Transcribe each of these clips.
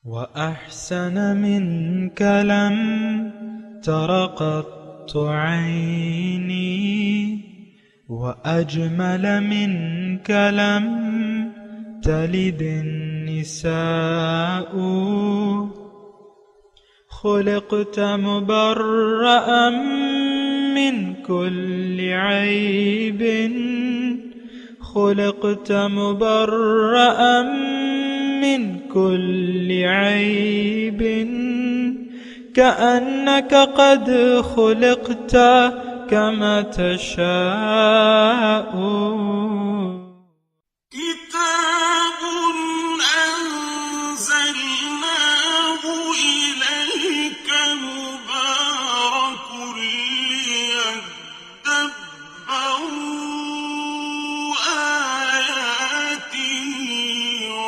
وأحسن منك لم تر قط عيني وأجمل منك لم تلد النساء خلقت مبرأ من كل عيب خلقت مبرأ من كل عيب كأنك قد خلقت كما تشاء كتاب أنزلناه إليك مبارك ليدبروا آياته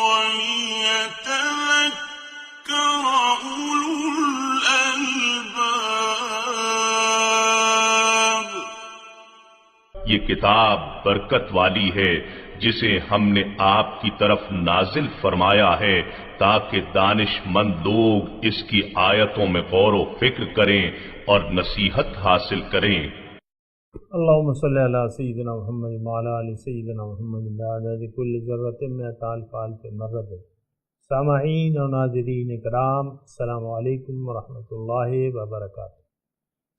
وليتذكر أولو الألباب۔ یہ کتاب برکت والی ہے جسے ہم نے آپ کی طرف نازل فرمایا ہے تاکہ دانش مند لوگ اس کی آیتوں میں غور و فکر کریں اور نصیحت حاصل کریں۔ اللہم صلی علی سیدنا محمد وعلی آل سیدنا محمد بعدد کل ذرۃ مئۃ الف الف مرۃ۔ سامعین و ناظرین کرام، السلام علیکم ورحمۃ اللہ وبرکاتہ۔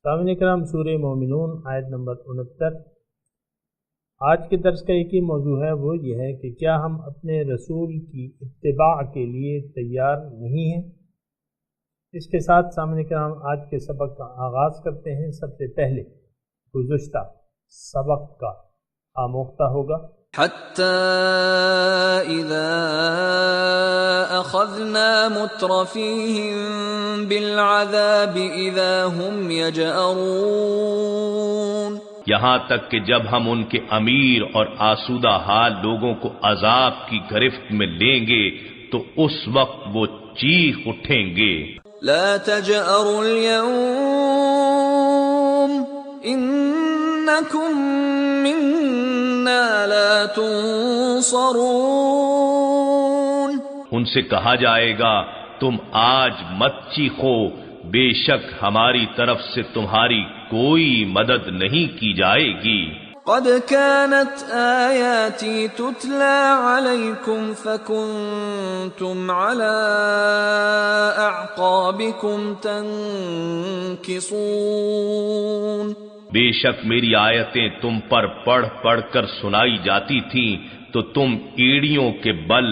سامعین کرام، سورہ مومنون آیت نمبر 69۔ آج کے درس کا ایک ہی موضوع ہے، وہ یہ ہے کہ کیا ہم اپنے رسول کی اتباع کے لیے تیار نہیں ہیں؟ اس کے ساتھ سامعین کرام آج کے سبق کا آغاز کرتے ہیں۔ سب سے پہلے گزشتہ سبق کا آموختہ ہوگا حتى إذا أخذنا مترفيهم بالعذاب إذا هم يجأرون، یہاں تک کہ جب ہم ان کے امیر اور آسودہ حال لوگوں کو عذاب کی گرفت میں لیں گے تو اس وقت وہ چیخ اٹھیں گے۔ لا تجأروا اليوم إنكم منا لا تنصرون، ان سے کہا جائے گا تم آج مت چیخو، بے شک ہماری طرف سے تمہاری کوئی مدد نہیں کی جائے گی۔ قد كانت آياتي تتلى عليكم فكنتم على أعقابكم تنكصون، بے شک میری آیتیں تم پر پڑھ پڑھ کر سنائی جاتی تھیں تو تم ایڑیوں کے بل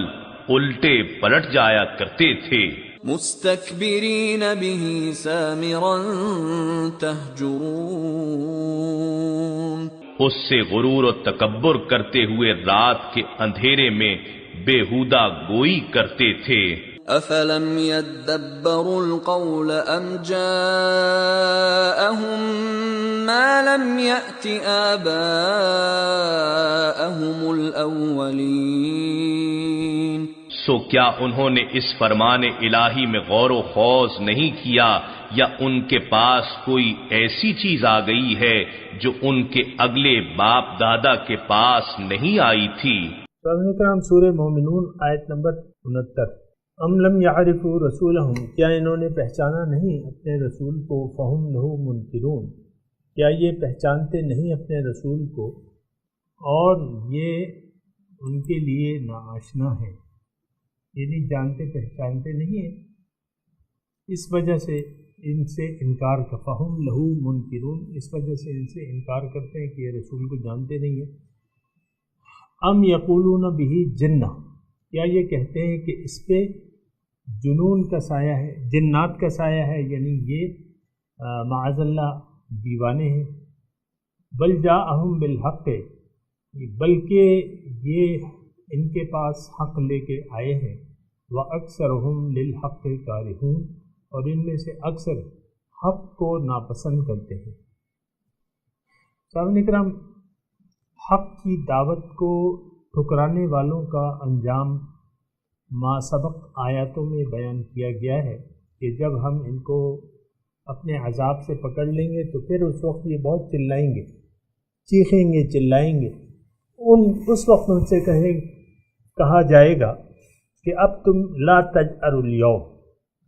الٹے پلٹ جایا کرتے تھے۔ مستكبرين به سامرا تهجرون، اس سے غرور و تکبر کرتے ہوئے رات کے اندھیرے میں بےہودہ گوئی کرتے تھے۔ افلم يدبروا القول ام جاءهم ما لم يأت آباءهم الاولین، سو کیا انہوں نے اس فرمان الہی میں غور و خوض نہیں کیا یا ان کے پاس کوئی ایسی چیز آ گئی ہے جو ان کے اگلے باپ دادا کے پاس نہیں آئی تھی؟ کرام سورہ مومنون آیت نمبر 69۔ ام لم یعرفوا رسولہم، کیا انہوں نے پہچانا نہیں اپنے رسول کو؟ فہم لہ منکرون، کیا یہ پہچانتے نہیں اپنے رسول کو اور یہ ان کے لیے ناآشنا ہے، یعنی جانتے پہچانتے نہیں ہیں، اس وجہ سے ان سے انکار کا فہم لہو منکرون، اس وجہ سے ان سے انکار کرتے ہیں کہ یہ رسول کو جانتے نہیں ہیں۔ ام یقولون بہ جنہ، کیا یہ کہتے ہیں کہ اس پہ جنون کا سایہ ہے، جنات کا سایہ ہے، یعنی یہ معاذ اللہ دیوانے ہیں۔ بل جاءہم بالحق، بلکہ یہ ان کے پاس حق لے کے آئے ہیں۔ وَأَكْثَرُهُمْ لِلْحَقِّ كَارِهُونَ، اور ان میں سے اکثر حق کو ناپسند کرتے ہیں۔ سامعین کرام، حق کی دعوت کو ٹھکرانے والوں کا انجام ما سبق آیاتوں میں بیان کیا گیا ہے کہ جب ہم ان کو اپنے عذاب سے پکڑ لیں گے تو پھر اس وقت یہ بہت چلائیں گے، چیخیں گے، چلائیں گے۔ اس وقت ان سے کہا جائے گا کہ اب تم لا تجأروا اليوم،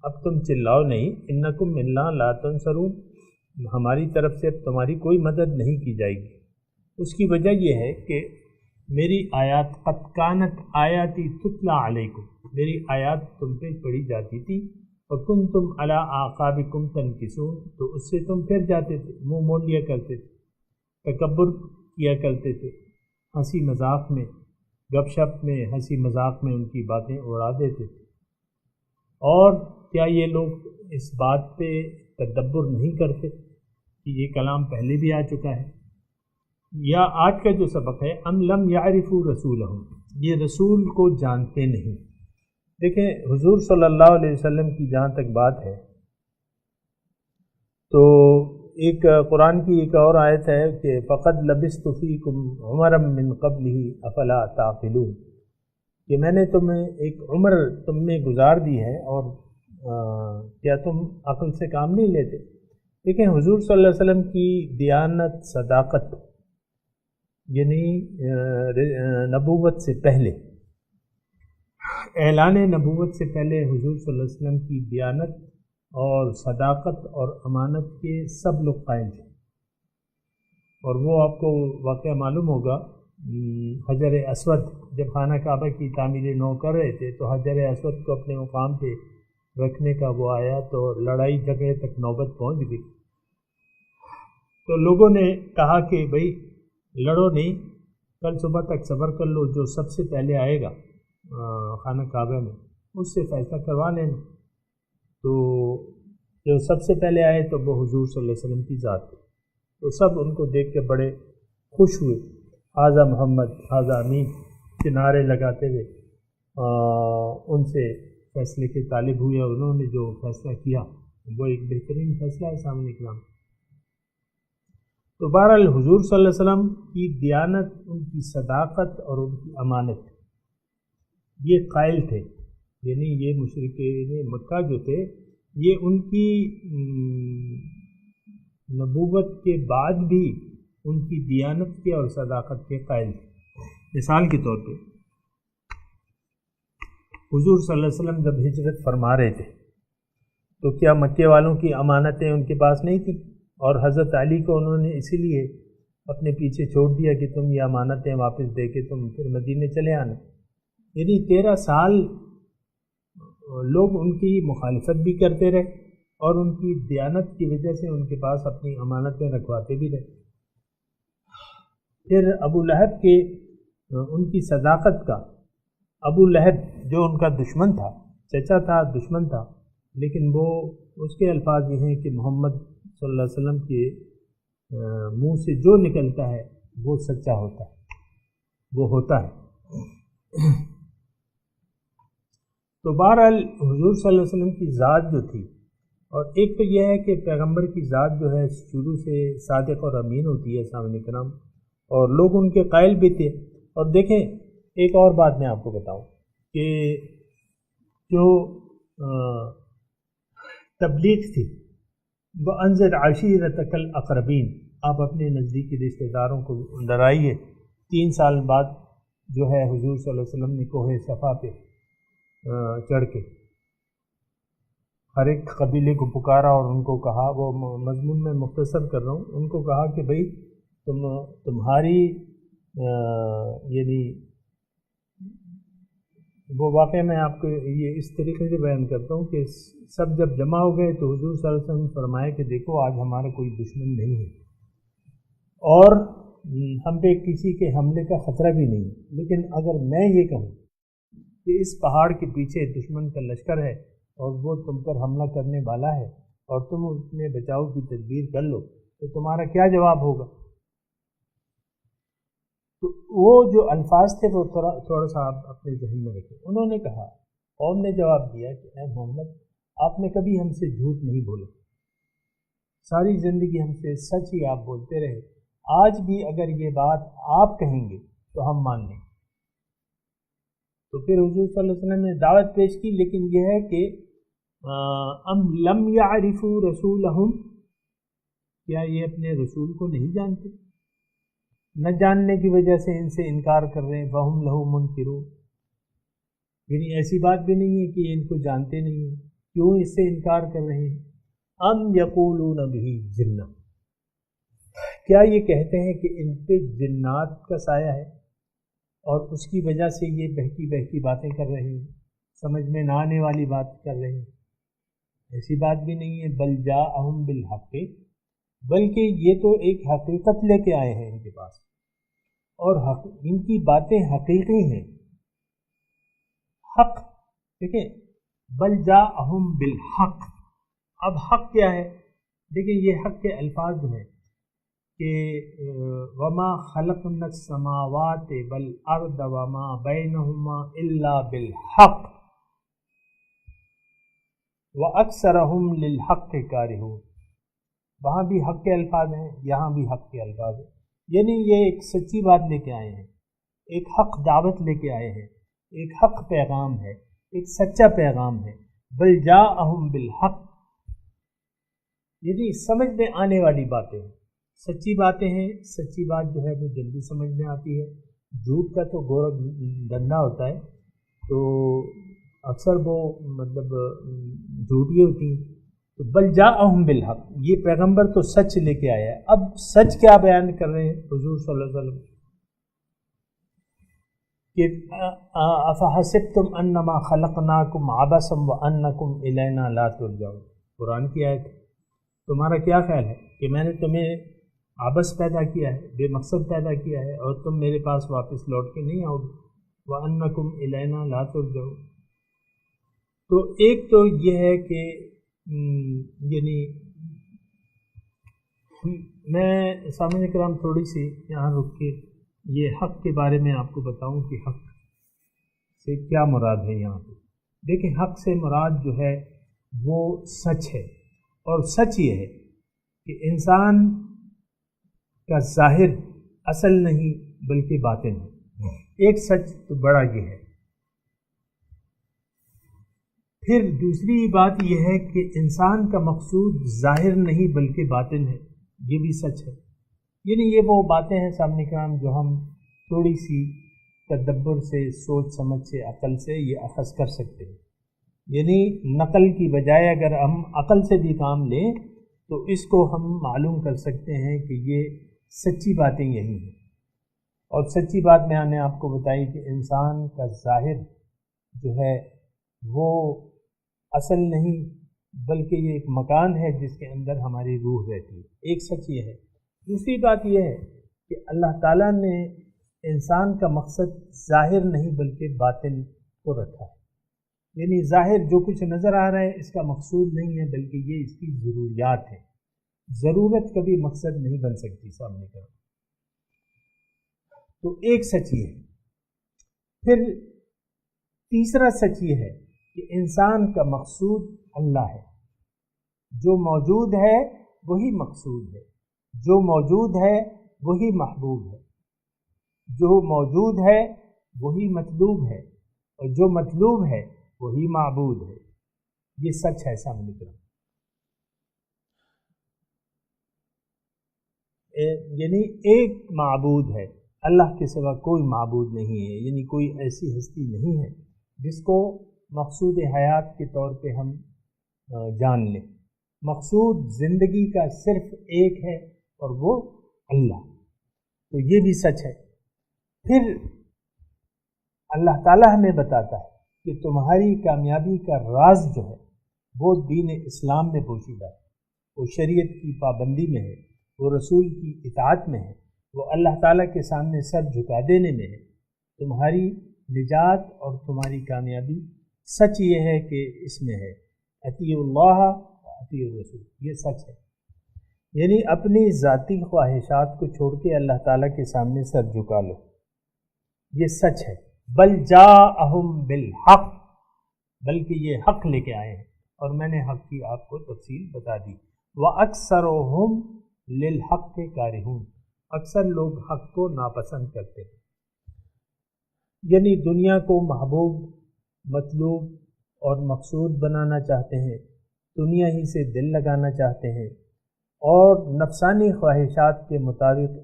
اب تم چلاؤ نہیں، انکم منا لا تنصرون، ہماری طرف سے اب تمہاری کوئی مدد نہیں کی جائے گی۔ اس کی وجہ یہ ہے کہ میری آیات قد کانت آیاتی تتلا علیکم، میری آیات تم پہ پڑھی جاتی تھی، وکنتم علی اعقابکم تنکسون، تو اس سے تم پھر جاتے تھے، منہ موڑ لیا کرتے تھے، تکبر کیا کرتے تھے، ہنسی مذاق میں، گپ شپ میں، ہنسی مذاق میں ان کی باتیں اڑا دیتے تھے۔ اور کیا یہ لوگ اس بات پہ تدبر نہیں کرتے کہ یہ کلام پہلے بھی آ چکا ہے؟ یا آج کا جو سبق ہے، ام لم یعرفوا رسولہم، یہ رسول کو جانتے نہیں۔ دیکھیں حضور صلی اللہ علیہ وسلم کی جہاں تک بات ہے تو ایک قرآن کی ایک اور آیت ہے کہ فقد لبثت فیکم عمرا من قبلہ افلا تعقلون، کہ میں نے تمہیں ایک عمر تم میں گزار دی ہے اور کیا تم عقل سے کام نہیں لیتے؟ دیکھیں حضور صلی اللہ علیہ وسلم کی دیانت، صداقت، یعنی نبوت سے پہلے، اعلان نبوت سے پہلے حضور صلی اللہ علیہ وسلم کی دیانت اور صداقت اور امانت کے سب لوگ قائل تھے۔ اور وہ آپ کو واقعہ معلوم ہوگا، حجر اسود جب خانہ کعبہ کی تعمیر نو کر رہے تھے تو حجر اسود کو اپنے مقام پہ رکھنے کا وہ آیا تو لڑائی جھگڑے تک نوبت پہنچ گئی۔ تو لوگوں نے کہا کہ بھئی لڑو نہیں، کل صبح تک صبر کر لو، جو سب سے پہلے آئے گا خانہ کعبہ میں اس سے فیصلہ کروا لینا۔ تو جو سب سے پہلے آئے تو وہ حضور صلی اللہ علیہ وسلم کی ذات تھی، تو سب ان کو دیکھ کے بڑے خوش ہوئے، حاذا محمد حاذا امین کے نعرے لگاتے ہوئے ان سے فیصلے کے طالب ہوئے، اور انہوں نے جو فیصلہ کیا وہ ایک بہترین فیصلہ ہے سامنے کرام۔ تو بہرحال حضور صلی اللہ علیہ وسلم کی دیانت، ان کی صداقت اور ان کی امانت، یہ قائل تھے، یعنی یہ مشرکین مکہ جو تھے یہ ان کی نبوت کے بعد بھی ان کی دیانت کے اور صداقت کے قائل تھے۔ مثال کے طور پہ حضور صلی اللہ علیہ وسلم جب ہجرت فرما رہے تھے تو کیا مکے والوں کی امانتیں ان کے پاس نہیں تھیں؟ اور حضرت علی کو انہوں نے اسی لیے اپنے پیچھے چھوڑ دیا کہ تم یہ امانتیں واپس دے کے تم پھر مدینے چلے آنا۔ یعنی 13 سال لوگ ان کی مخالفت بھی کرتے رہے اور ان کی دیانت کی وجہ سے ان کے پاس اپنی امانتیں رکھواتے بھی رہے۔ پھر ابو لہب کے ان کی صداقت کا، ابو لہب جو ان کا دشمن تھا، چچا تھا، دشمن تھا، لیکن وہ اس کے الفاظ یہ ہیں کہ محمد صلی اللہ علیہ وسلم کے منہ سے جو نکلتا ہے وہ سچا ہوتا ہے، وہ ہوتا ہے۔ تو بہرحال حضور صلی اللہ علیہ وسلم کی ذات جو تھی، اور ایک تو یہ ہے کہ پیغمبر کی ذات جو ہے شروع سے صادق اور امین ہوتی ہے سامنے کرام، اور لوگ ان کے قائل بھی تھے۔ اور دیکھیں ایک اور بات میں آپ کو بتاؤں کہ جو تبلیغ تھی وہ انذر عشیرتک الاقربین، آپ اپنے نزدیکی رشتہ داروں کو ڈرائیے۔ 3 سال بعد جو ہے حضور صلی اللہ علیہ وسلم نے کوہ صفا پہ چڑھ کے ہر ایک قبیلے کو پکارا اور ان کو کہا، وہ مضمون میں مختصر کر رہا ہوں، ان کو کہا کہ بھئی تمہاری یعنی وہ واقعہ میں آپ کو یہ اس طریقے سے بیان کرتا ہوں کہ سب جب جمع ہو گئے تو حضور صلی اللہ علیہ وسلم نے فرمایا کہ دیکھو آج ہمارا کوئی دشمن نہیں ہے اور ہم پہ کسی کے حملے کا خطرہ بھی نہیں ہے، لیکن اگر میں یہ کہوں کہ اس پہاڑ کے پیچھے دشمن کا لشکر ہے اور وہ تم پر حملہ کرنے والا ہے اور تم اپنے بچاؤ کی تدبیر کر لو تو تمہارا کیا جواب ہوگا؟ تو وہ جو الفاظ تھے وہ تھوڑا سا آپ اپنے ذہن میں رکھیں۔ انہوں نے کہا، قوم نے جواب دیا کہ اے محمد آپ نے کبھی ہم سے جھوٹ نہیں بولا، ساری زندگی ہم سے سچ ہی آپ بولتے رہے، آج بھی اگر یہ بات آپ کہیں گے تو ہم مان لیں۔ تو پھر حضور صلی اللہ علیہ وسلم نے دعوت پیش کی، لیکن یہ ہے کہ ام لم یعرفوا رسولہم، کیا یہ اپنے رسول کو نہیں جانتے؟ نہ جاننے کی وجہ سے ان سے انکار کر رہے ہیں، وَهُمْ لَهُ مُنْكِرُونَ، یعنی ایسی بات بھی نہیں ہے کہ ان کو جانتے نہیں ہیں، کیوں اس سے انکار کر رہے ہیں؟ ام یقولون بہ جنہ، کیا یہ کہتے ہیں کہ ان پہ جنات کا سایہ ہے اور اس کی وجہ سے یہ بہکی بہکی باتیں کر رہے ہیں، سمجھ میں نہ آنے والی بات کر رہے ہیں؟ ایسی بات بھی نہیں ہے، بل جاءہم بالحق، بلکہ یہ تو ایک حقیقت لے کے آئے ہیں ان کے پاس، اور ان کی باتیں حقیقی ہیں، حق، ٹھیک ہے، بل جاءہم بالحق۔ اب حق کیا ہے؟ دیکھیں یہ حق کے الفاظ جو ہیں کہ وما خلقنا السماوات والارض وما بینہما الا بالحق واکثرہم للحق کارہون، وہاں بھی حق کے الفاظ ہیں، یہاں بھی حق کے الفاظ ہیں، یعنی یہ ایک سچی بات لے کے آئے ہیں، ایک حق دعوت لے کے آئے ہیں، ایک حق پیغام ہے، ایک سچا پیغام ہے، بل جاءہم بالحق، یعنی سمجھ میں آنے والی باتیں ہیں، سچی باتیں ہیں، سچی بات جو ہے وہ جلدی سمجھ میں آتی ہے، جھوٹ کا تو گورا دندا ہوتا ہے، تو اکثر وہ مطلب جھوٹی ہوتی ہیں، تو بل جاءہم بالحق، یہ پیغمبر تو سچ لے کے آیا ہے۔ اب سچ کیا بیان کر رہے ہیں حضور صلی اللہ علیہ وسلم کہ افحسبتم انما خلقناکم عبثا وانکم الینا لا ترجعون، قرآن کی آیت ہے، تمہارا کیا خیال ہے کہ میں نے تمہیں عبث پیدا کیا ہے، بے مقصد پیدا کیا ہے، اور تم میرے پاس واپس لوٹ کے نہیں آؤ گے، وانکم الینا لا ترجعون۔ تو ایک تو یہ ہے کہ یعنی میں سامعین کرام تھوڑی سی یہاں رک کے یہ حق کے بارے میں آپ کو بتاؤں کہ حق سے کیا مراد ہے یہاں پہ۔ دیکھیں حق سے مراد جو ہے وہ سچ ہے، اور سچ یہ ہے کہ انسان کا ظاہر اصل نہیں بلکہ باطن ہے، ایک سچ تو بڑا یہ ہے۔ پھر دوسری بات یہ ہے کہ انسان کا مقصود ظاہر نہیں بلکہ باطن ہے، یہ بھی سچ ہے۔ یعنی یہ وہ باتیں ہیں سامنے کرام جو ہم تھوڑی سی تدبر سے، سوچ سمجھ سے، عقل سے یہ اخذ کر سکتے ہیں، یعنی نقل کی بجائے اگر ہم عقل سے بھی کام لیں تو اس کو ہم معلوم کر سکتے ہیں کہ یہ سچی باتیں یہی ہیں۔ اور سچی بات میں نے آپ کو بتائی کہ انسان کا ظاہر جو ہے وہ اصل نہیں بلکہ یہ ایک مکان ہے جس کے اندر ہماری روح رہتی ہے، ایک سچ یہ ہے۔ دوسری بات یہ ہے کہ اللہ تعالیٰ نے انسان کا مقصد ظاہر نہیں بلکہ باطن کو رکھا ہے، یعنی ظاہر جو کچھ نظر آ رہا ہے اس کا مقصود نہیں ہے بلکہ یہ اس کی ضروریات ہیں، ضرورت کبھی مقصد نہیں بن سکتی سامنے کا۔ تو ایک سچ یہ ہے۔ پھر تیسرا سچ یہ ہے کہ انسان کا مقصود اللہ ہے، جو موجود ہے وہی مقصود ہے، جو موجود ہے وہی محبوب ہے، جو موجود ہے وہی مطلوب ہے، اور جو مطلوب ہے وہی معبود ہے۔ یہ سچ ہے سامنے کا، یعنی ایک معبود ہے، اللہ کے سوا کوئی معبود نہیں ہے، یعنی کوئی ایسی ہستی نہیں ہے جس کو مقصود حیات کے طور پہ ہم جان لیں۔ مقصود زندگی کا صرف ایک ہے اور وہ اللہ، تو یہ بھی سچ ہے۔ پھر اللہ تعالیٰ ہمیں بتاتا ہے کہ تمہاری کامیابی کا راز جو ہے وہ دین اسلام میں پوشیدہ ہے، وہ شریعت کی پابندی میں ہے، وہ رسول کی اطاعت میں ہے، وہ اللہ تعالیٰ کے سامنے سر جھکا دینے میں ہے۔ تمہاری نجات اور تمہاری کامیابی سچ یہ ہے کہ اس میں ہے اطیعوا اللہ و اطیعوا الرسول، یہ سچ ہے، یعنی اپنی ذاتی خواہشات کو چھوڑ کے اللہ تعالیٰ کے سامنے سر جھکا لو، یہ سچ ہے۔ بل جاءہم بالحق، بلکہ یہ حق لے کے آئے ہیں، اور میں نے حق کی آپ کو تفصیل بتا دی۔ وَأَكْثَرُهُمْ لِلْحَقِّ كَارِهُونَ، اکثر لوگ حق کو ناپسند کرتے ہیں، یعنی دنیا کو محبوب، مطلوب اور مقصود بنانا چاہتے ہیں، دنیا ہی سے دل لگانا چاہتے ہیں، اور نفسانی خواہشات کے مطابق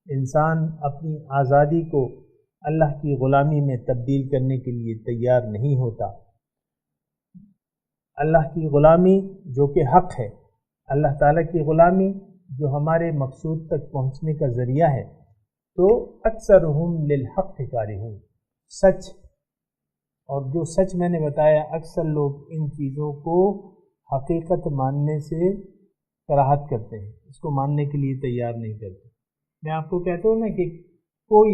انسان اپنی آزادی کو اللہ کی غلامی میں تبدیل کرنے کے لیے تیار نہیں ہوتا۔ اللہ کی غلامی جو کہ حق ہے، اللہ تعالیٰ کی غلامی جو ہمارے مقصود تک پہنچنے کا ذریعہ ہے، تو اکثرہم للحق کارہون، سچ، اور جو سچ میں نے بتایا اکثر لوگ ان چیزوں کو حقیقت ماننے سے کراہت کرتے ہیں، اس کو ماننے کے لیے تیار نہیں کرتے۔ میں آپ کو کہتا ہوں نا کہ کوئی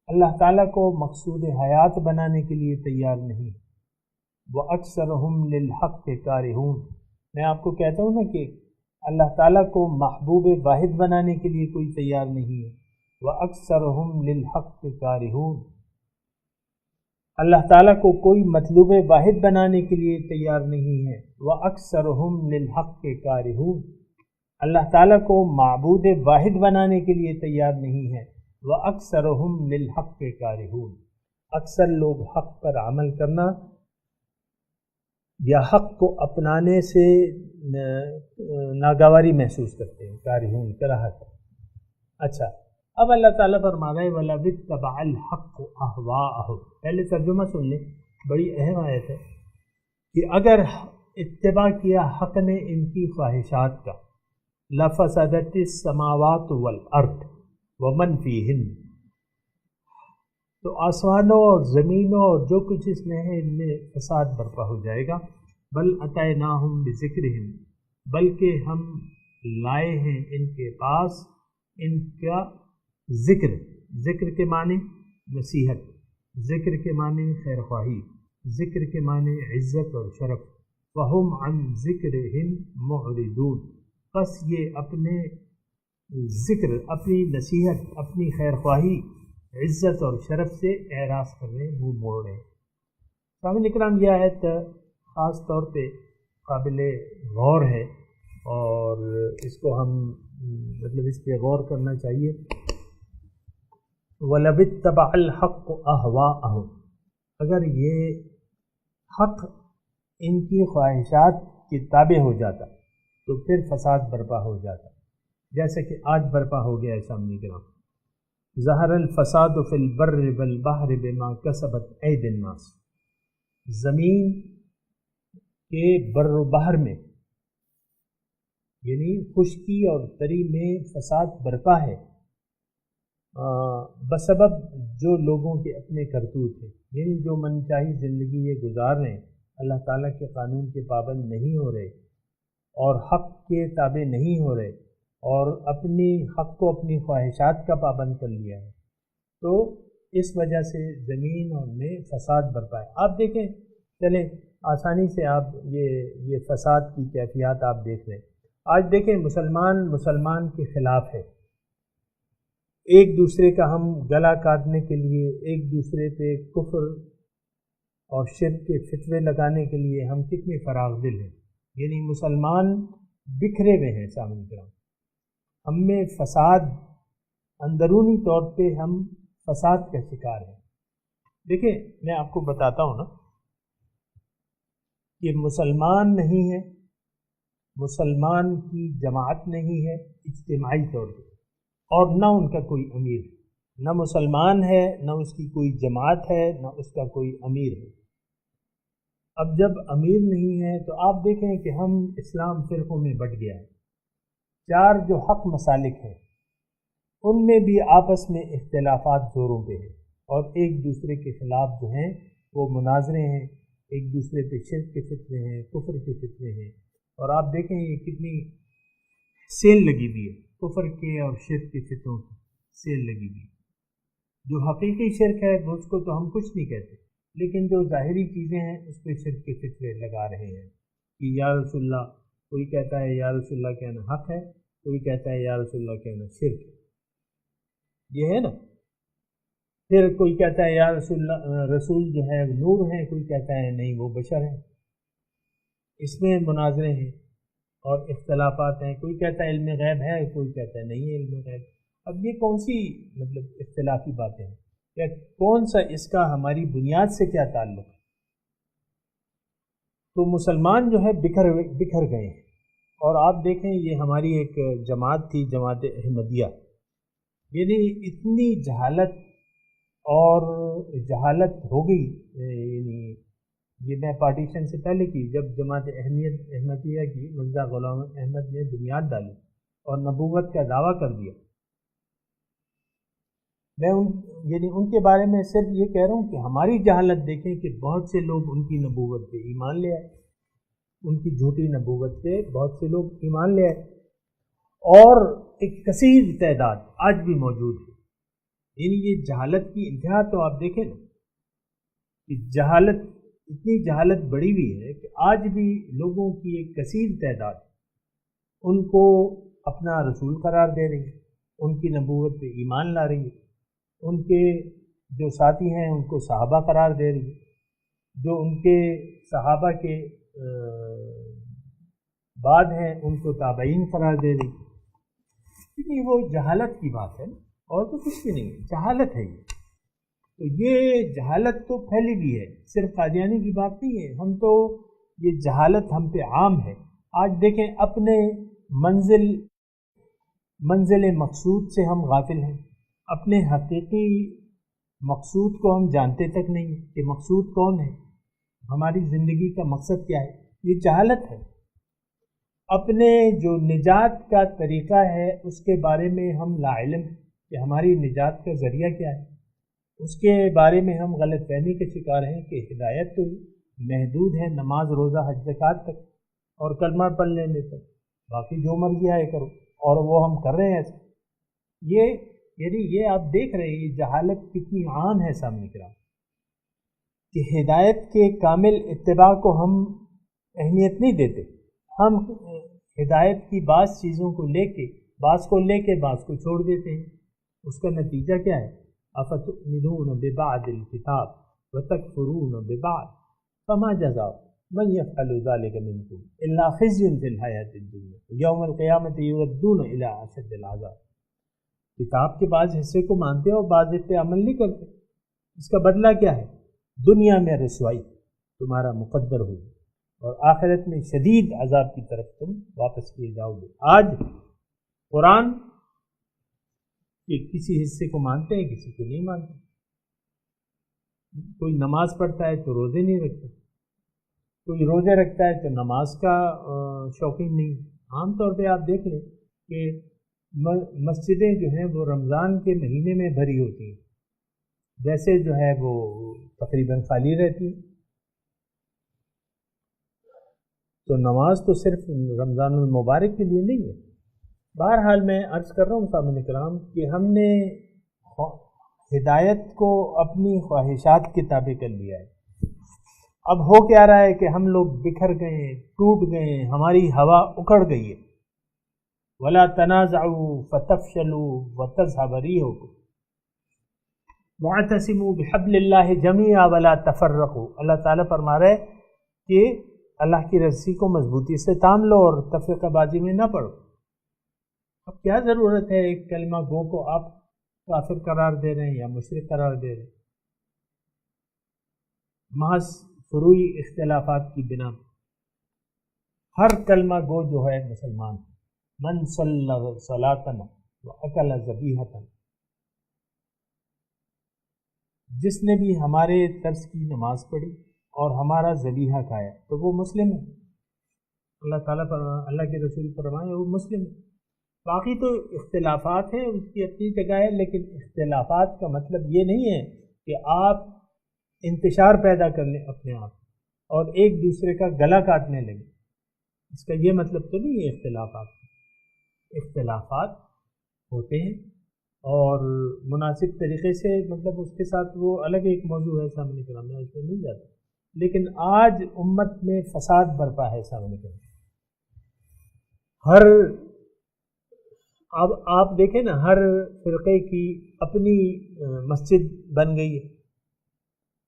اللہ تعالیٰ کو مقصود حیات بنانے کے لیے تیار نہیں، وَأَكْثَرُهُمْ لِلْحَقِّ كَارِهُونَ۔ میں آپ کو کہتا ہوں نا کہ اللہ تعالیٰ کو محبوب واحد بنانے کے لیے کوئی تیار نہیں ہے، وَأَكْثَرُهُمْ لِلْحَقِّ كَارِهُونَ۔ اللہ تعالیٰ کو کوئی مطلوب واحد بنانے کے لیے تیار نہیں ہے، وَأَكْثَرُهُمْ لِلْحَقِّ كَارِهُونَ۔ اللہ تعالیٰ کو معبود واحد بنانے کے لیے تیار نہیں ہے، وَأَكْثَرُهُمْ لِلْحَقِّ كَارِهُونَ۔ اکثر لوگ حق پر عمل کرنا یا حق کو اپنانے سے ناگواری محسوس کرتے ہیں، کارہون، کراہت۔ اچھا، اب اللہ تعالیٰ فرما رہا ہے وَلَوِ اتَّبَعَ الْحَقُّ أَهْوَاءَهُمْ۔ پہلے ترجمہ سن لیں، بڑی اہم آیت ہے کہ اگر اتباع کیا حق نے ان کی خواہشات کا، لَفَسَدَتِ السَّمَاوَاتُ وَالْأَرْضُ وَمَنْ فِيهِنَّ، تو آسمانوں اور زمینوں اور جو کچھ اس میں ہے ان میں فساد برپا ہو جائے گا۔ بل اتیناہم بذکرہم، بلکہ ہم لائے ہیں ان کے پاس ان کا ذکر، ذکر کے معنی نصیحت، ذکر کے معنی خیر خواہی، ذکر کے معنی عزت اور شرف، فہم عن ذکرہم معرضون، بس یہ اپنے ذکر، اپنی نصیحت، اپنی خیر خواہی، عزت اور شرف سے اعراض کر رہے ہیں، منہ موڑ رہے ہیں۔ سامعین اکرام، یہ آیت خاص طور پہ قابل غور ہے اور اس کو ہم اس پہ غور کرنا چاہیے۔ وَلَوِ اتَّبَعَ الْحَقُّ أَهْوَاءَهُمْ، اگر یہ حق ان کی خواہشات کی تابع ہو جاتا تو پھر فساد برپا ہو جاتا، جیسے کہ آج برپا ہو گیا ہے۔ سامنے کرام، ظہر الفساد فی البر والبحر بما کسبت ایدی الناس، زمین کے بر و بحر میں یعنی خشکی اور تری میں فساد برپا ہے بسبب جو لوگوں کے اپنے کرتوت ہیں، یعنی جو من چاہی زندگی یہ گزار رہے ہیں، اللہ تعالیٰ کے قانون کے پابند نہیں ہو رہے اور حق کے تابع نہیں ہو رہے اور اپنی حق کو اپنی خواہشات کا پابند کر لیا ہے، تو اس وجہ سے زمین اور میں فساد برپا ہے۔ آپ دیکھیں، چلیں آسانی سے آپ یہ فساد کی کیفیات آپ دیکھ رہے ہیں۔ آج دیکھیں مسلمان کے خلاف ہے، ایک دوسرے کا ہم گلا کاٹنے کے لیے، ایک دوسرے پہ کفر اور شرک کے فتوے لگانے کے لیے ہم کتنے فراغ دل ہیں، یعنی مسلمان بکھرے ہوئے ہیں۔ سامنے کرام، ہم میں فساد، اندرونی طور پہ ہم فساد کا شکار ہیں۔ دیکھیں، میں آپ کو بتاتا ہوں نا کہ مسلمان نہیں ہے، مسلمان کی جماعت نہیں ہے اجتماعی طور پہ، اور نہ ان کا کوئی امیر ہے، نہ مسلمان ہے، نہ اس کی کوئی جماعت ہے، نہ اس کا کوئی امیر ہے۔ اب جب امیر نہیں ہے تو آپ دیکھیں کہ ہم اسلام فرقوں میں بٹ گیا ہے، چار جو حق مسالک ہیں ان میں بھی آپس میں اختلافات زوروں پہ ہیں اور ایک دوسرے کے خلاف جو ہیں وہ مناظرے ہیں، ایک دوسرے پہ شرک کے فتوے ہیں، کفر کے فتوے ہیں، اور آپ دیکھیں یہ کتنی سیل لگی ہوئی ہے، کفر کے اور شرک کے فتووں کی سیل لگی ہوئی۔ جو حقیقی شرک ہے اس کو تو ہم کچھ نہیں کہتے، لیکن جو ظاہری چیزیں ہیں اس پہ شرک کے فتوے لگا رہے ہیں کہ یا رسول اللہ، کوئی کہتا ہے یا رسول اللہ کہنا حق ہے، کوئی کہتا ہے یا رسول اللہ کہنا شرک ہے، یہ ہے نا۔ پھر کوئی کہتا ہے یا رسول جو ہے نور ہے، کوئی کہتا ہے نہیں وہ بشر ہے۔ اس میں مناظرے ہیں اور اختلافات ہیں، کوئی کہتا ہے علم غیب ہے، کوئی کہتا ہے نہیں ہے علم غیب۔ اب یہ کون سی اختلافی باتیں ہیں، یا کون سا اس کا ہماری بنیاد سے کیا تعلق ہے؟ تو مسلمان جو ہے بکھر گئے ہیں، اور آپ دیکھیں یہ ہماری ایک جماعت تھی، جماعت احمدیہ، یعنی اتنی جہالت ہو گئی، یعنی یہ میں پارٹیشن سے پہلے کی، جب جماعت احمدیہ کی مرزا غلام احمد نے بنیاد ڈالی اور نبوت کا دعویٰ کر دیا، میں ان کے بارے میں صرف یہ کہہ رہا ہوں کہ ہماری جہالت دیکھیں کہ بہت سے لوگ ان کی نبوت پہ ایمان لے آئے، ان کی جھوٹی نبوت پہ بہت سے لوگ ایمان لے آئے، اور ایک کثیر تعداد آج بھی موجود ہے۔ یعنی یہ جہالت کی انتہا تو آپ دیکھیں نا کہ اتنی جہالت بڑھی ہوئی ہے کہ آج بھی لوگوں کی ایک کثیر تعداد ان کو اپنا رسول قرار دے رہی ہے، ان کی نبوت پہ ایمان لا رہی ہے، ان کے جو ساتھی ہیں ان کو صحابہ قرار دے رہی ہے، جو ان کے صحابہ کے بعد ہیں ان کو تابعین قرار دے رہی ہے۔ کیونکہ وہ جہالت کی بات ہے اور تو کچھ بھی نہیں ہے، جہالت ہے یہ۔ تو یہ جہالت تو پھیلی بھی ہے، صرف قادیانی کی بات نہیں ہے، ہم تو یہ جہالت ہم پہ عام ہے۔ آج دیکھیں اپنے منزل مقصود سے ہم غافل ہیں، اپنے حقیقی مقصود کو ہم جانتے تک نہیں کہ مقصود کون ہے، ہماری زندگی کا مقصد کیا ہے، یہ جہالت ہے۔ اپنے جو نجات کا طریقہ ہے اس کے بارے میں ہم لا علم کہ ہماری نجات کا ذریعہ کیا ہے، اس کے بارے میں ہم غلط فہمی کے شکار ہیں کہ ہدایت تو محدود ہے نماز روزہ حج زکوٰۃ تک اور کلمہ پڑھ لینے تک، باقی جو مرضی آئے کرو، اور وہ ہم کر رہے ہیں ایسا۔ یہ آپ دیکھ رہے ہیں یہ جہالت کتنی عام ہے سامنے کرام، کہ ہدایت کے کامل اتباع کو ہم اہمیت نہیں دیتے، ہم ہدایت کی بعض چیزوں کو لے کے بعض کو چھوڑ دیتے ہیں۔ اس کا نتیجہ کیا ہے؟ افتؤمنون ببعض الکتاب وتکفرون ببعض فما جزاء من يفعل ذلك منكم الا خزي في الحیاۃ الدنیا یوم القیامۃ یردون الی اشد العذاب۔ کتاب کے بعض حصے کو مانتے ہو اور بعض پہ عمل نہیں کرتے، اس کا بدلہ کیا ہے؟ دنیا میں رسوائی تمہارا مقدر ہوگی اور آخرت میں شدید عذاب کی طرف تم واپس کیے جاؤ گے۔ آج قرآن کہ کسی حصے کو مانتے ہیں کسی کو نہیں مانتے، کوئی نماز پڑھتا ہے تو روزے نہیں رکھتا، کوئی روزے رکھتا ہے تو نماز کا شوقین نہیں۔ عام طور پہ آپ دیکھ لیں کہ مسجدیں جو ہیں وہ رمضان کے مہینے میں بھری ہوتی ہیں، ویسے جو ہے وہ تقریباً خالی رہتی ہیں۔ تو نماز تو صرف رمضان المبارک کے لیے نہیں ہے۔ بہرحال میں عرض کر رہا ہوں سامعین کرام کہ ہم نے ہدایت کو اپنی خواہشات کے تابع کر لیا ہے۔ اب ہو کیا رہا ہے کہ ہم لوگ بکھر گئے ہیں، ٹوٹ گئے ہیں، ہماری ہوا اکھڑ گئی ہے۔ وَلَا تَنَازَعُوا فَتَفْشَلُوا وَتَذْهَبَ رِيحُكُمْ وَاعْتَصِمُوا بِحَبْلِ اللَّهِ جَمِيعًا وَلَا تَفَرَّقُوا۔ اللہ تعالیٰ فرما رہے کہ اللہ کی رسی کو مضبوطی سے تھام لو اور تفرقہ بازی میں نہ پڑو۔ اب کیا ضرورت ہے ایک کلمہ گو کو آپ کافر قرار دے رہے ہیں یا مشرک قرار دے رہے ہیں؟ محض فروعی اختلافات کی بنا ہر کلمہ گو جو ہے مسلمان، من صلی صلاتن واکل ذبیحتن، جس نے بھی ہمارے طرز کی نماز پڑھی اور ہمارا ذبیحہ کھایا تو وہ مسلم ہے۔ اللہ تعالیٰ اللہ کے رسول فرمائے وہ مسلم ہے۔ باقی تو اختلافات ہیں، اس کی اپنی جگہ ہے، لیکن اختلافات کا مطلب یہ نہیں ہے کہ آپ انتشار پیدا کر لیں اپنے آپ اور ایک دوسرے کا گلا کاٹنے لگیں، اس کا یہ مطلب تو نہیں ہے۔ اختلافات ہوتے ہیں اور مناسب طریقے سے مطلب اس کے ساتھ وہ الگ ایک موضوع ہے سامنے کرام، میں اس میں نہیں جاتا، لیکن آج امت میں فساد برپا ہے سامنے کرام۔ اب آپ دیکھیں نا، ہر فرقے کی اپنی مسجد بن گئی ہے،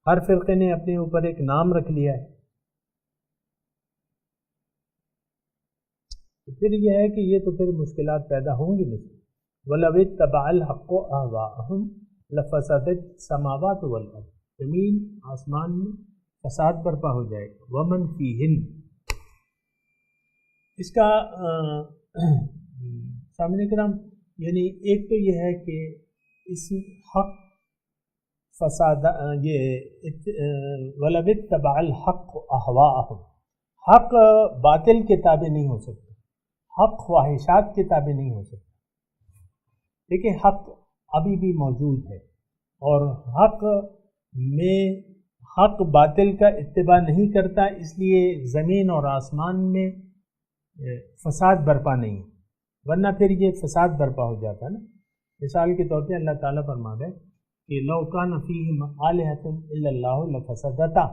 ہر فرقے نے اپنے اوپر ایک نام رکھ لیا ہے۔ تو پھر یہ ہے کہ یہ تو پھر مشکلات پیدا ہوں گی نہیں۔ وَلَوِ اتَّبَعَ الْحَقُّ أَهْوَاءَهُمْ لَفَسَدَتِ السَّمَاوَاتُ وَالْأَرْضُ، زمین آسمان میں فساد برپا ہو جائے گا۔ وَمَنْ فِيهِنَّ، اس کا سامعین کرام یعنی ایک تو یہ ہے کہ اس حق فساد وَلَوِ اتَّبَعَ الْحَقُّ أَهْوَاءَهُمْ، حق باطل کے تابع نہیں ہو سکتا، حق خواہشات کے تابع نہیں ہو سکتا۔ دیکھیں حق ابھی بھی موجود ہے، اور حق باطل کا اتباع نہیں کرتا، اس لیے زمین اور آسمان میں فساد برپا نہیں، ورنہ پھر یہ فساد برپا ہو جاتا نا۔ مثال کے طور پہ اللہ تعالیٰ فرما رہے کہ لو کان فیہما آلہۃ الا اللہ لفسدتا،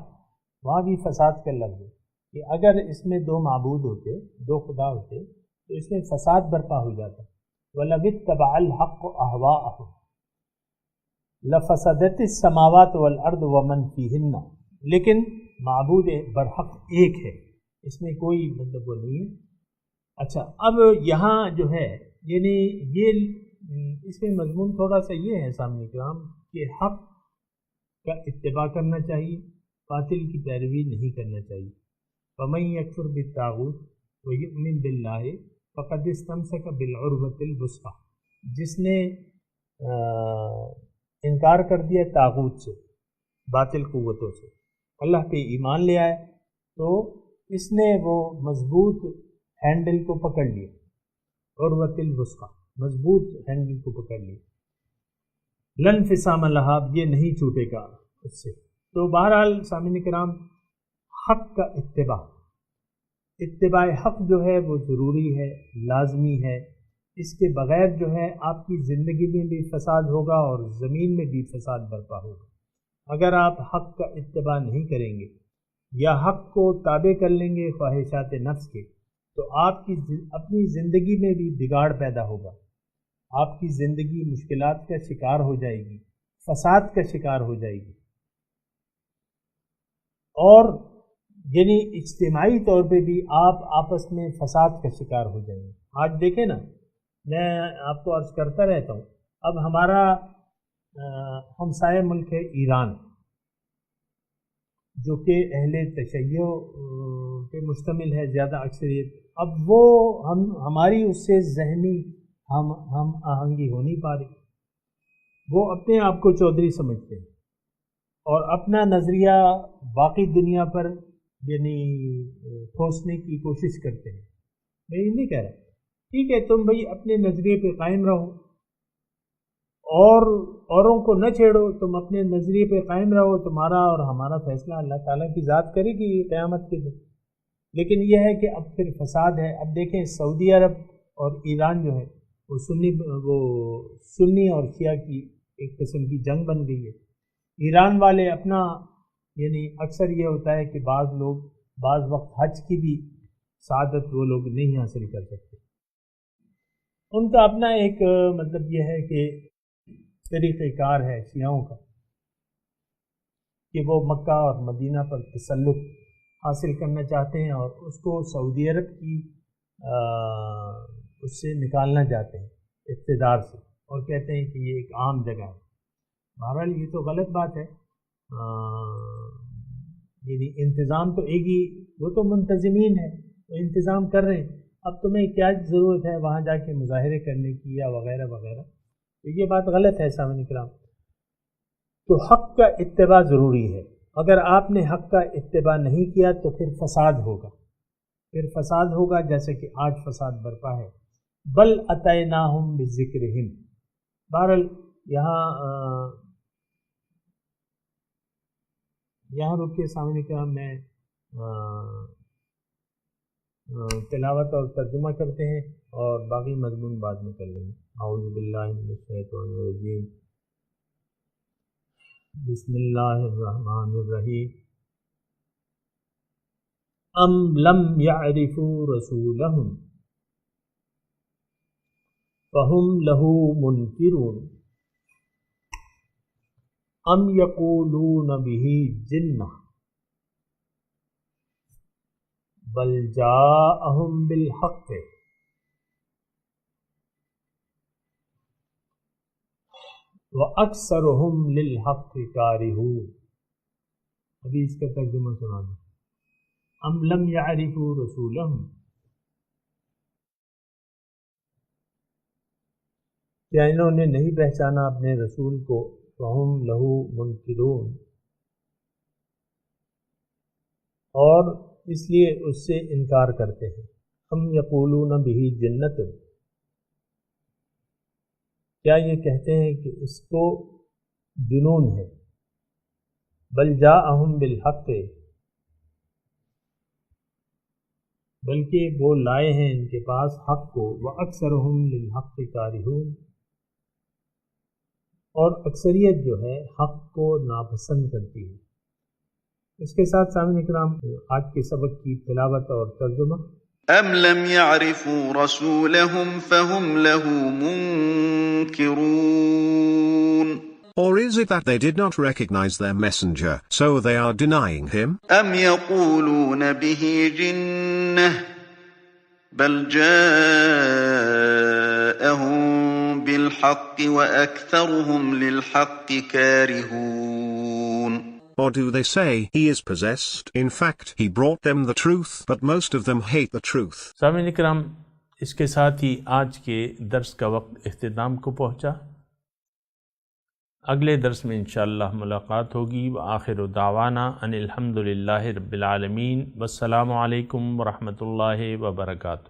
وہاں بھی فساد کا لفظ ہے کہ اگر اس میں دو معبود ہوتے، دو خدا ہوتے، تو اس میں فساد برپا ہو جاتا۔ وَلَوِ اتَّبَعَ الْحَقُّ أَهْوَاءَهُمْ لَفَسَدَتِ السَّمَاوَاتُ وَالْأَرْضُ وَمَنْ فِيهِنَّ، لیکن معبود برحق ایک ہے، اس میں کوئی مطلب وہ نہیں ہے۔ اچھا، اب یہاں جو ہے یعنی یہ اس میں مضمون تھوڑا سا یہ ہے سامنے کرام کہ حق کا اتباع کرنا چاہیے، باطل کی پیروی نہیں کرنا چاہیے۔ فَمَن يَكْفُرْ بِالطَّاغُوتِ وَيُؤْمِن بِاللَّهِ فَقَدِ اسْتَمْسَكَ بِالْعُرْوَةِ الْوُثْقَىٰ، جس نے انکار کر دیا تاغوت سے، باطل قوتوں سے، اللہ پہ ایمان لے آئے تو اس نے وہ مضبوط ہینڈل کو پکڑ لیا، عروۃ الوثقیٰ، مضبوط ہینڈل کو پکڑ لیا، لن انفصام لہا، یہ نہیں چھوٹے گا اس سے۔ تو بہرحال سامعین کرام، حق کا اتباع حق جو ہے وہ ضروری ہے، لازمی ہے، اس کے بغیر جو ہے آپ کی زندگی میں بھی فساد ہوگا اور زمین میں بھی فساد برپا ہوگا۔ اگر آپ حق کا اتباع نہیں کریں گے یا حق کو تابع کر لیں گے خواہشات نفس کے، تو آپ کی اپنی زندگی میں بھی بگاڑ پیدا ہوگا، آپ کی زندگی مشکلات کا شکار ہو جائے گی، فساد کا شکار ہو جائے گی، اور یعنی اجتماعی طور پہ بھی آپ آپس میں فساد کا شکار ہو جائیں گے۔ آج دیکھیں نا، میں آپ کو عرض کرتا رہتا ہوں، اب ہمارا ہمسائے ملک ہے ایران، جو کہ اہل تشیع پہ مشتمل ہے زیادہ اکثریت۔ اب وہ ہماری اس سے ذہنی ہم آہنگی ہو نہیں پا رہی، وہ اپنے آپ کو چودھری سمجھتے ہیں اور اپنا نظریہ باقی دنیا پر یعنی ٹھوسنے کی کوشش کرتے ہیں۔ میں یہ نہیں کہہ رہا، ٹھیک ہے تم بھائی اپنے نظریے پہ قائم رہو اور اوروں کو نہ چھیڑو، تم اپنے نظریے پہ قائم رہو، تمہارا اور ہمارا فیصلہ اللہ تعالیٰ کی ذات کرے گی قیامت کے دن۔ لیکن یہ ہے کہ اب پھر فساد ہے۔ اب دیکھیں سعودی عرب اور ایران جو ہے وہ سنی اور شیعہ کی ایک قسم کی جنگ بن گئی ہے۔ ایران والے اپنا یعنی اکثر یہ ہوتا ہے کہ بعض وقت حج کی بھی سعادت وہ لوگ نہیں حاصل کر سکتے۔ ان کا اپنا ایک مطلب یہ ہے کہ طریقہ کار ہے شیعوں کا کہ وہ مکہ اور مدینہ پر تسلط حاصل کرنا چاہتے ہیں اور اس کو سعودی عرب کی اس سے نکالنا چاہتے ہیں اقتدار سے، اور کہتے ہیں کہ یہ ایک عام جگہ ہے۔ بہرحال یہ تو غلط بات ہے، یعنی انتظام تو ایک ہی، وہ تو منتظمین ہیں، وہ انتظام کر رہے ہیں، اب تمہیں کیا ضرورت ہے وہاں جا کے مظاہرے کرنے کی یا وغیرہ وغیرہ، تو یہ بات غلط ہے سامعین کرام۔ تو حق کا اتباع ضروری ہے، اگر آپ نے حق کا اتباع نہیں کیا تو پھر فساد ہوگا جیسے کہ آج فساد برپا ہے۔ بل اتیناہم بذکرہم، بہرحال یہاں رک کے سامنے کا میں تلاوت اور ترجمہ کرتے ہیں اور باقی مضمون بعد میں کر لیں گے۔ اعوذ باللہ من الشیطان الرجیم، بسم اللہ الرحمن الرحیم۔ ام لم یعرفوا رسولہم فہم لہ منکرون ام یقولون بہ جنہ بل جاءہم بالحق وَأَكْثَرُهُمْ لِلْحَقِّ كَارِهُونَ۔ ابھی اس کا ترجمہ سنا دیں۔ ام لم يعرفوا رسولہم، کیا انہوں نے نہیں پہچانا اپنے رسول کو؟ فہم لہ منکرون، اور اس لیے اس سے انکار کرتے ہیں۔ ہم یقولون بہ جنت، کیا یہ کہتے ہیں کہ اس کو جنون ہے؟ بل جاءہم بالحق، بلکہ وہ لائے ہیں ان کے پاس حق کو، وَأَكْثَرُهُمْ لِلْحَقِّ كَارِهُونَ، اور اکثریت جو ہے حق کو ناپسند کرتی ہے۔ اس کے ساتھ سامعین اکرام آج کے سبق کی تلاوت اور ترجمہ۔ أَمْ لَمْ يَعْرِفُوا رَسُولَهُمْ فَهُمْ لَهُ مُنْكِرُونَ Or is it that they did not recognize their messenger, so they are denying him? أَمْ يَقُولُونَ بِهِ جِنَّةٌ بَلْ جَاءَهُم بِالْحَقِّ وَأَكْثَرُهُمْ لِلْحَقِّ كَارِهُونَ Or do they say he is possessed? In fact, he brought them the truth, but most of them hate the truth. سامعین اکرام، اس کے ساتھ ہی آج کے درس کا وقت اختتام کو پہنچا۔ اگلے درس میں انشاءاللہ ملاقات ہوگی۔ وآخر دعوانا ان الحمد للہ رب العالمین، والسلام علیکم ورحمۃ اللہ وبرکاتہ۔